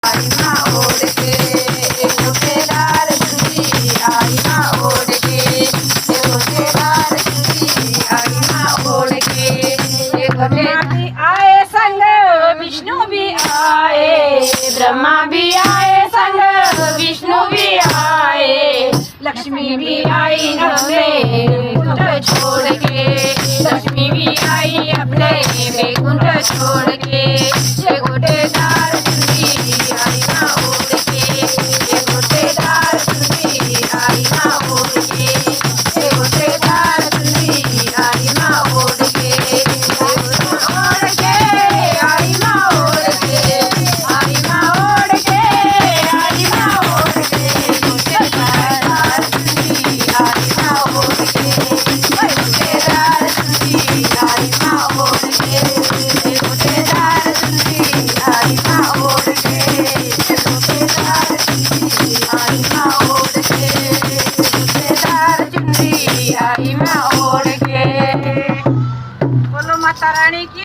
आई माँ ओढ़ के गोटेदार चुनरी आई माँ ओढ़ के गोटेदार चुनरी आई माँ ओढ़ के ब्रह्मा भी आए संग विष्णु भी आए ब्रह्मा भी आए संग विष्णु भी आए लक्ष्मी भी आई अपने कुंठ छोड़ के लक्ष्मी भी आई अपने कुंठ छोड़ के ये गोटेदार चुनरी आई माँ ओढ़ के ये गोटेदार चुनरी आई माँ ओढ़ के ये गोटेदार चुनरी आई माँ ओढ़ के ओढ़ के आई माँ ओढ़ के आई माँ ओढ़ के आई माँ ओढ़ के गोटेदार चुनरी आई माँ ओढ़ के गोटेदार चुनरी आई माँ ओढ़ के गोटेदार चुनरी आई माँ ओढ़ के गोटेदार चुनरी आई माँ ओढ़ के गोटेदार चुनरी आई माँ ओढ़ के। बोलो माता रानी की।